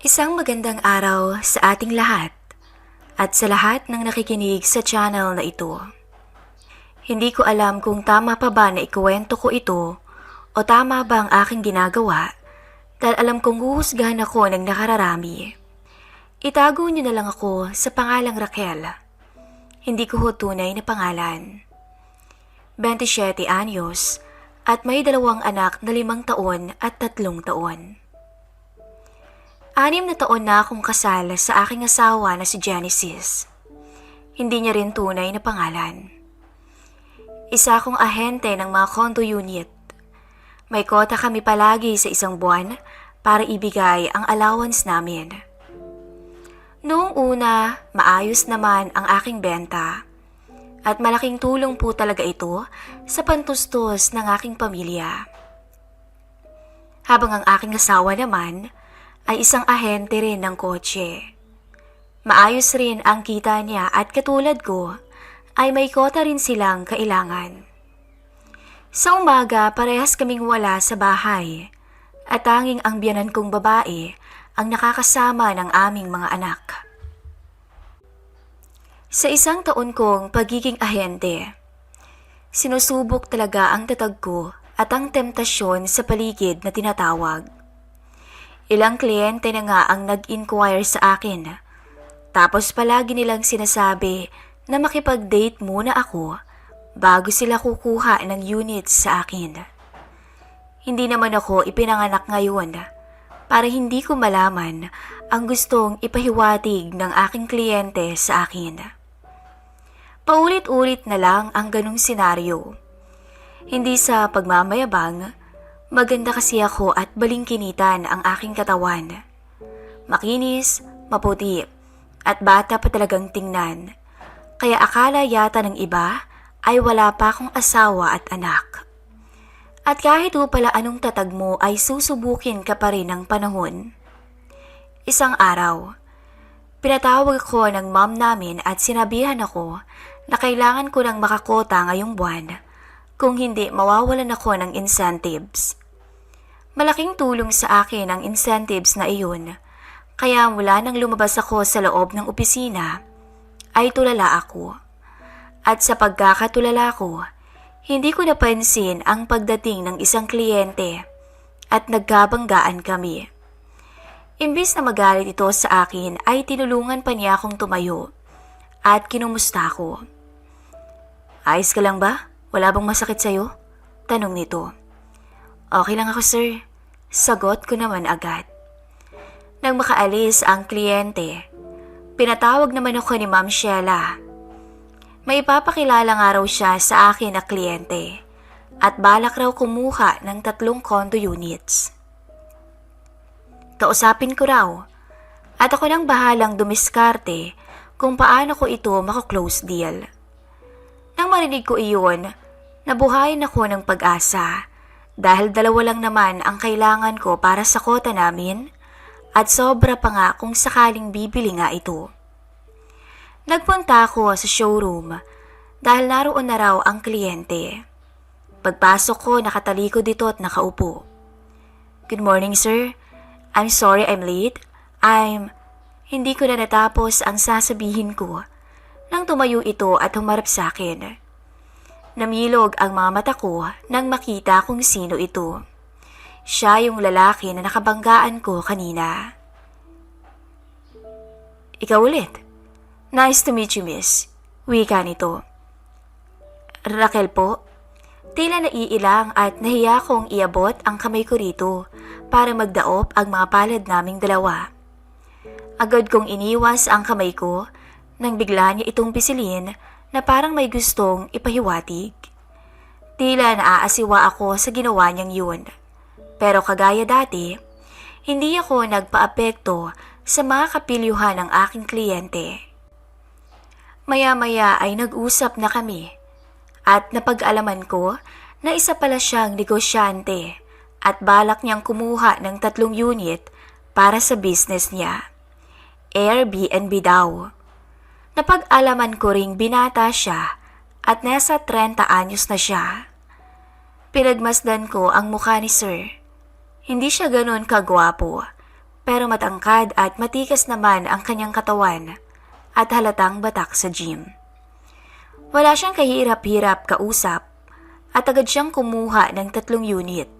Isang magandang araw sa ating lahat at sa lahat ng nakikinig sa channel na ito. Hindi ko alam kung tama pa ba na ikuwento ko ito o tama ba ang aking ginagawa dahil alam kong huhusgahan ako ng nakararami. Itago niyo na lang ako sa pangalang Raquel. Hindi ko ho tunay na pangalan. 27 anyos at may 2 anak na 5 taon at 3 taon. 6 na taon na akong kasal sa aking asawa na si Genesis. Hindi niya rin tunay na pangalan. Isa akong ahente ng mga condo unit. May kota kami palagi sa isang buwan para ibigay ang allowance namin. Noong una, maayos naman ang aking benta. At malaking tulong po talaga ito sa pantustos ng aking pamilya. Habang ang aking asawa naman ay isang ahente rin ng kotse. Maayos rin ang kita niya at katulad ko ay may kota rin silang kailangan. Sa umaga parehas kaming wala sa bahay at tanging ang biyanan kong babae ang nakakasama ng aming mga anak. Sa 1 taon kong pagiging ahente, sinusubok talaga ang tatag ko at ang temptasyon sa paligid na tinatawag. Ilang kliyente na nga ang nag-inquire sa akin. Tapos palagi nilang sinasabi na makipag-date muna ako bago sila kukuha ng units sa akin. Hindi naman ako ipinanganak ngayon para hindi ko malaman ang gustong ipahiwatig ng aking kliyente sa akin. Paulit-ulit na lang ang ganung senaryo. Hindi sa pagmamayabang, maganda kasi ako at balingkinitan ang aking katawan. Makinis, maputi, at bata pa talagang tingnan. Kaya akala yata ng iba ay wala pa akong asawa at anak. At kahit pala anong tatag mo ay susubukin ka pa rin ng panahon. Isang araw, pinatawag ko ng mom namin at sinabihan ako na kailangan ko ng makakota ngayong buwan. Kung hindi, mawawalan ako ng incentives. Malaking tulong sa akin ang incentives na iyon, kaya mula nang lumabas ako sa loob ng opisina, ay tulala ako. At sa pagkakatulala ko, hindi ko napansin ang pagdating ng isang kliyente at nagkabanggaan kami. Imbis na magalit ito sa akin ay tinulungan pa niya akong tumayo at kinumusta ko. Ayos ka lang ba? Wala bang masakit sa'yo? Tanong nito. Okay lang ako, sir. Sagot ko naman agad. Nang makaalis ang kliyente, pinatawag naman ako ni Ma'am Sheila. May ipapakilala nga raw siya sa akin na kliyente at balak raw kumuha ng 3 condo units. Kausapin ko raw at ako nang bahalang dumiskarte kung paano ko ito mako-close deal. Nang marinig ko iyon, nabuhayan ako ng pag-asa dahil 2 lang naman ang kailangan ko para sa kota namin at sobra pa nga kung sakaling bibili nga ito. Nagpunta ako sa showroom dahil naroon na raw ang kliyente. Pagpasok ko, nakatalikod dito at nakaupo. Good morning, sir. I'm sorry I'm late. Hindi ko na natapos ang sasabihin ko nang tumayo ito at humarap sa akin. Namilog ang mga mata ko nang makita kung sino ito. Siya yung lalaki na nakabanggaan ko kanina. Ikaw ulit. Nice to meet you, miss. Wika nito. Raquel po. Tila naiilang at nahiya kong iabot ang kamay ko rito para magdaop ang mga palad naming 2. Agad kong iniwas ang kamay ko nang bigla niya itong pisilin na parang may gustong ipahiwatig. Tila naaasiwa ako sa ginawa niyang yun. Pero kagaya dati, hindi ako nagpaapekto sa mga kapilyuhan ng aking kliyente. Maya-maya ay nag-usap na kami at napag-alaman ko na isa pala siyang negosyante at balak niyang kumuha ng 3 unit para sa business niya. Airbnb daw. Napag-alaman ko ring binata siya at nasa 30 anyos na siya. Pinagmasdan ko ang mukha ni Sir. Hindi siya ganon kagwapo, pero matangkad at matikas naman ang kanyang katawan at halatang batak sa gym. Wala siyang kahirap-hirap kausap at agad siyang kumuha ng 3 unit.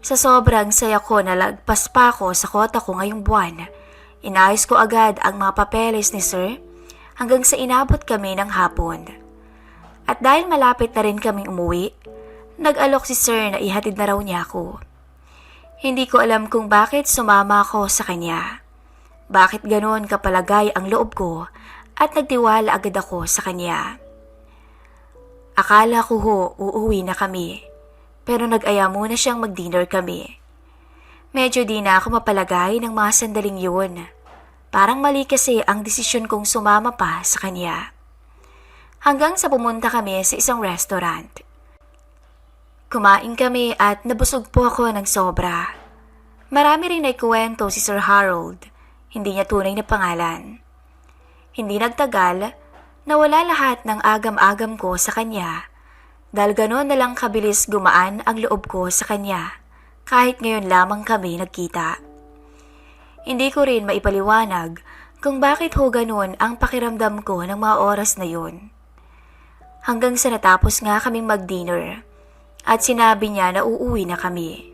Sa sobrang saya ko na lagpas pa ako sa kota ko ngayong buwan, inayos ko agad ang mga papeles ni Sir hanggang sa inabot kami ng hapon. At dahil malapit na rin kaming umuwi, nag-alok si Sir na ihatid na raw niya ako. Hindi ko alam kung bakit sumama ako sa kanya. Bakit ganoon kapalagay ang loob ko at nagtiwala agad ako sa kanya. Akala ko uuwi na kami, pero nag-aya muna siyang mag-dinner kami. Medyo di na ako mapalagay ng mga sandaling yun. Parang mali kasi ang desisyon kong sumama pa sa kanya. Hanggang sa pumunta kami sa isang restaurant. Kumain kami at nabusog po ako ng sobra. Marami rin naikwento si Sir Harold, hindi niya tunay na pangalan. Hindi nagtagal, nawala lahat ng agam-agam ko sa kanya dahil gano'n na lang kabilis gumaan ang loob ko sa kanya kahit ngayon lamang kami nagkita. Hindi ko rin maipaliwanag kung bakit gano'n ang pakiramdam ko ng mga oras na yun. Hanggang sa natapos nga kaming mag-dinner at sinabi niya na uuwi na kami.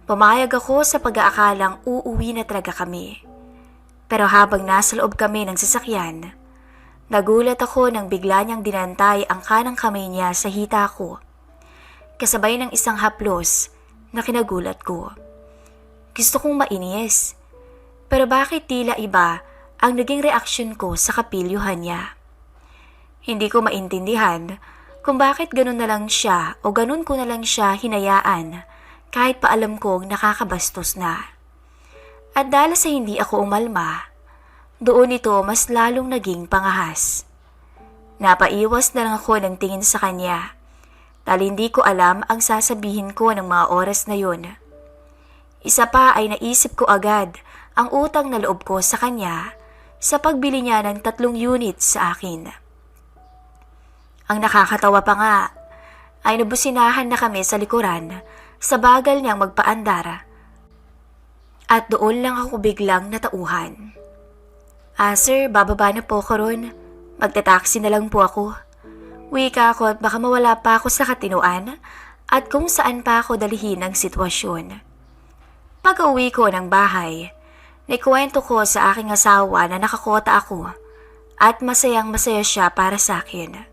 Pumayag ako sa pag-aakalang uuwi na talaga kami. Pero habang nasa loob kami ng sasakyan, nagulat ako nang bigla niyang dinantay ang kanang kamay niya sa hita ko, kasabay ng isang haplos na kinagulat ko. Gusto kong mainis, pero bakit tila iba ang naging reaksyon ko sa kapilyuhan niya? Hindi ko maintindihan kung bakit ganun na lang siya o ganun ko na lang siya hinayaan kahit pa alam kong nakakabastos na. At dahil sa hindi ako umalma, doon ito mas lalong naging pangahas. Napaiwas na lang ako ng tingin sa kanya dahil hindi ko alam ang sasabihin ko ng mga oras na yun. Isa pa ay naisip ko agad ang utang na loob ko sa kanya sa pagbili niya ng 3 units sa akin. Ang nakakatawa pa nga ay nabusinahan na kami sa likuran sa bagal niyang magpaandar at doon lang ako biglang natauhan. Sir, bababa na po ko ron. Magta-taxi na lang po ako. Wika ako at baka mawala pa ako sa katinuan at kung saan pa ako dalhin ang sitwasyon. Pag-uwi ko ng bahay, naikwento ko sa aking asawa na nakakota ako at masayang-masaya siya para sa akin.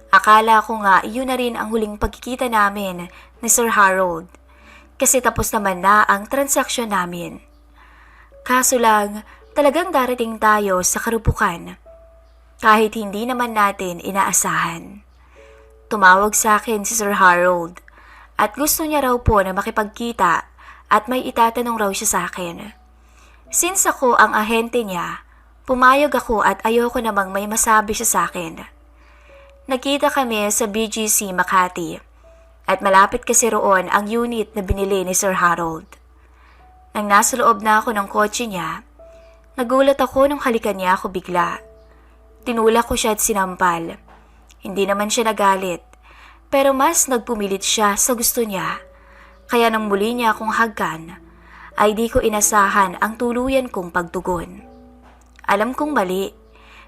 Akala ko nga yun na rin ang huling pagkikita namin ni Sir Harold kasi tapos naman na ang transaksyon namin. Kaso lang, talagang darating tayo sa karupukan kahit hindi naman natin inaasahan. Tumawag sa akin si Sir Harold at gusto niya raw po na makipagkita at may itatanong raw siya sa akin. Since ako ang ahente niya, pumayag ako at ayoko namang may masabi siya sa akin. Nakita kami sa BGC Makati at malapit kasi roon ang unit na binili ni Sir Harold. Nang nasa loob na ako ng kotse niya, nagulat ako nung halikan niya ako bigla. Tinulak ko siya at sinampal. Hindi naman siya nagalit, pero mas nagpumilit siya sa gusto niya. Kaya nang muli niya akong hagkan, ay di ko inasahan ang tuluyan kong pagtugon. Alam kong mali,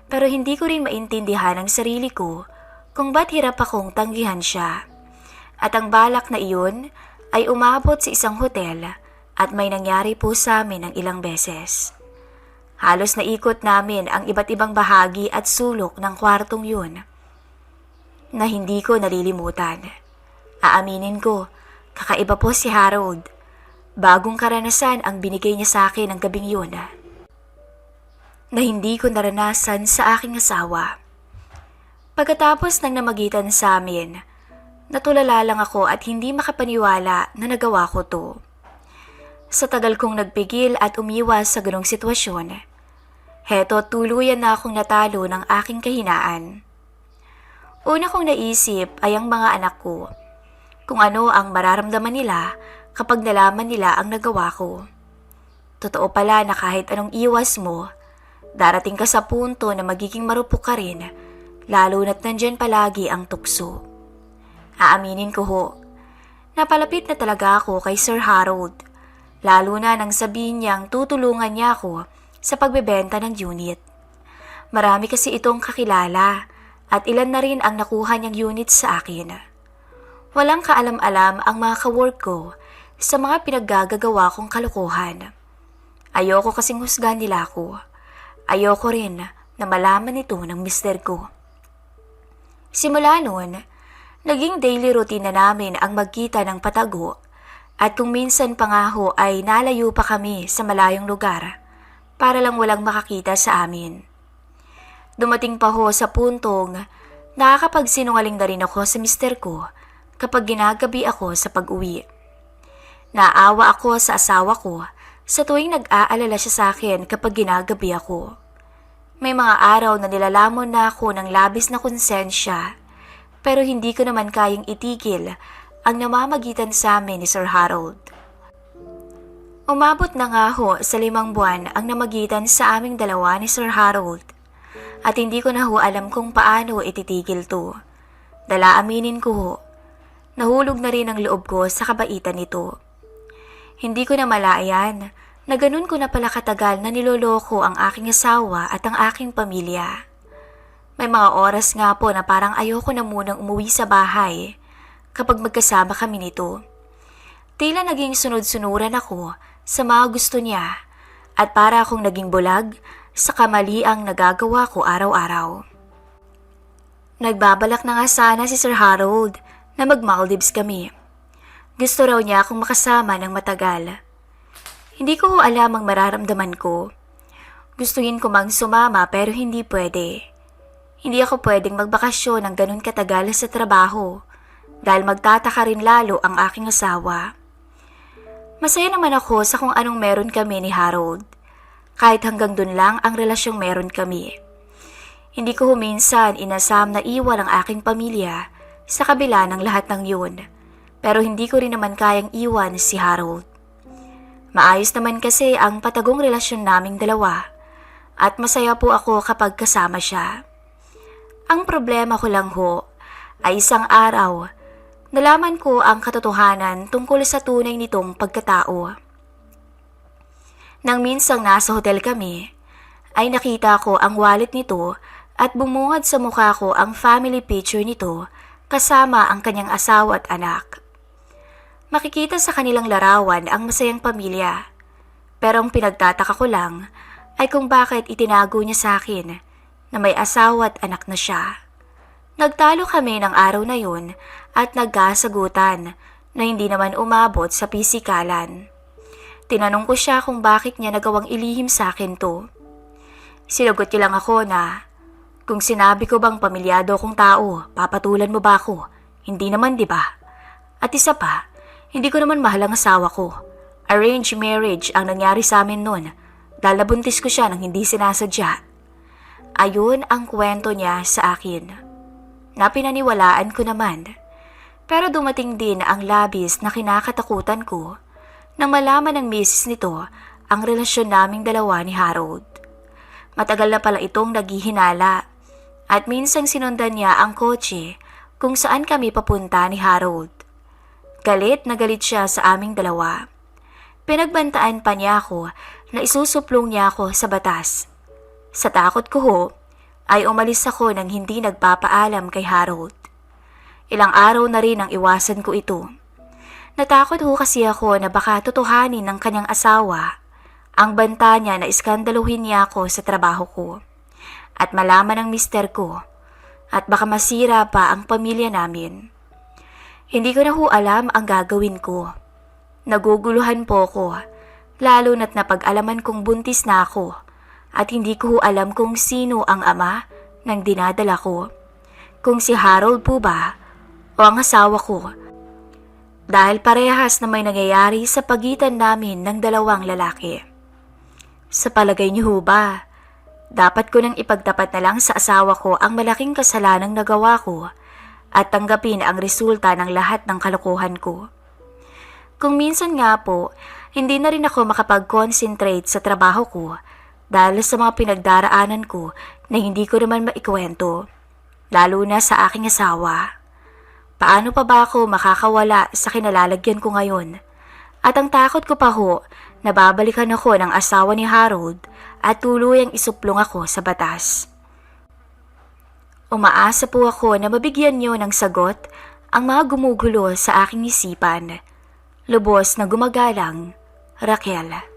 pero hindi ko rin maintindihan ang sarili ko kung ba't hirap akong tanggihan siya. At ang balak na iyon ay umabot sa isang hotel at may nangyari po sa amin ng ilang beses. Halos naikot namin ang iba't ibang bahagi at sulok ng kwartong yun na hindi ko nalilimutan. Aaminin ko, kakaiba po si Harold. Bagong karanasan ang binigay niya sa akin ng gabing yun na hindi ko naranasan sa aking asawa. Pagkatapos ng namagitan sa amin, natulala lang ako at hindi makapaniwala na nagawa ko to. Sa tagal kong nagpigil at umiwas sa ganong sitwasyon, heto tuluyan na akong natalo ng aking kahinaan. Una kong naisip ay ang mga anak ko, kung ano ang mararamdaman nila kapag nalaman nila ang nagawa ko. Totoo pala na kahit anong iwas mo, darating ka sa punto na magiging marupok ka rin, lalo na't nandyan palagi ang tukso. Aaminin ko ho, napalapit na talaga ako kay Sir Harold, lalo na nang sabihin niyang tutulungan niya ako sa pagbebenta ng unit. Marami kasi itong kakilala at ilan na rin ang nakuha niyang unit sa akin. Walang kaalam-alam ang mga kawork ko sa mga pinaggagawa kong kalokohan. Ayoko kasing husgahan nila ako. Ayoko rin na malaman ito ng mister ko. Simula noon, naging daily routine na namin ang magkita ng patago at kung minsan pa nga ho ay nalayo pa kami sa malayong lugar para lang walang makakita sa amin. Dumating pa ho sa puntong nakakapagsinungaling na rin ako sa mister ko kapag ginagabi ako sa pag-uwi. Naawa ako sa asawa ko sa tuwing nag-aalala siya sa akin kapag ginagabi ako. May mga araw na nilalamon na ako ng labis na konsensya pero hindi ko naman kayang itigil ang namamagitan sa amin ni Sir Harold. Umabot na nga ho sa 5 buwan ang namagitan sa aming dalawa ni Sir Harold at hindi ko na ho alam kung paano ititigil to. Dala aminin ko ho, nahulog na rin ang loob ko sa kabaitan nito. Hindi ko na malayan na ganun ko na pala katagal na niloloko ang aking asawa at ang aking pamilya. May mga oras nga po na parang ayoko na munang umuwi sa bahay kapag magkasama kami nito. Tila naging sunod-sunuran ako sa mga gusto niya at para akong naging bulag sa kamaliang nagagawa ko araw-araw. Nagbabalak na nga sana si Sir Harold na mag-Maldives kami. Gusto raw niya akong makasama ng matagal. Hindi ko alam ang mararamdaman ko. Gustuhin ko mang sumama pero hindi pwede. Hindi ako pwedeng magbakasyon ng ganun katagal sa trabaho dahil magtataka rin lalo ang aking asawa. Masaya naman ako sa kung anong meron kami ni Harold. Kahit hanggang dun lang ang relasyong meron kami. Hindi ko minsan inasam na iwan ang aking pamilya sa kabila ng lahat ng yun. Pero hindi ko rin naman kayang iwan si Harold. Maayos naman kasi ang patagong relasyon naming dalawa at masaya po ako kapag kasama siya. Ang problema ko lang ho ay isang araw, nalaman ko ang katotohanan tungkol sa tunay nitong pagkatao. Nang minsang nasa hotel kami, ay nakita ko ang wallet nito at bumungad sa mukha ko ang family picture nito kasama ang kanyang asawa at anak. Makikita sa kanilang larawan ang masayang pamilya. Pero ang pinagtataka ko lang ay kung bakit itinago niya sa akin na may asawa at anak na siya. Nagtalo kami ng araw na yun at nagkasagutan na hindi naman umabot sa pisikalan. Tinanong ko siya kung bakit niya nagawang ilihim sa akin to. Sinagot niya lang ako na, kung sinabi ko bang pamilyado kong tao, papatulan mo ba ako? Hindi naman, di ba? At isa pa, hindi ko naman mahal ang asawa ko. Arranged marriage ang nangyari sa amin noon dahil nabuntis ko siya nang hindi sinasadya. Ayun ang kwento niya sa akin. Napinaniwalaan ko naman. Pero dumating din ang labis na kinakatakutan ko nang malaman ng misis nito ang relasyon naming dalawa ni Harold. Matagal na pala itong naghihinala at minsang sinundan niya ang kotse kung saan kami papunta ni Harold. Galit na galit siya sa aming dalawa. Pinagbantaan pa niya ako na isusuplong niya ako sa batas. Sa takot ko ho, ay umalis ako nang hindi nagpapaalam kay Harold. Ilang araw na rin ang iwasan ko ito. Natakot ho kasi ako na baka totohanin ng kanyang asawa ang banta niya na iskandaluhin niya ako sa trabaho ko at malaman ng mister ko at baka masira pa ang pamilya namin. Hindi ko na ho alam ang gagawin ko. Naguguluhan po ko, lalo na't napag-alaman kong buntis na ako at hindi ko ho alam kung sino ang ama ng dinadala ko. Kung si Harold po ba o ang asawa ko. Dahil parehas na may nangyayari sa pagitan namin ng dalawang lalaki. Sa palagay niyo ho ba, dapat ko nang ipagtapat na lang sa asawa ko ang malaking kasalanang nagawa ko at tanggapin ang resulta ng lahat ng kalokohan ko. Kung minsan nga po, hindi na rin ako makapag-concentrate sa trabaho ko dahil sa mga pinagdaraanan ko na hindi ko naman maikwento, lalo na sa aking asawa. Paano pa ba ako makakawala sa kinalalagyan ko ngayon At ang takot ko pa ho, nababalikan ako ng asawa ni Harold at tuluyang isuplong ako sa batas. Umaasa po ako na mabigyan niyo ng sagot ang mga gumugulo sa aking isipan. Lubos na gumagalang, Raquel.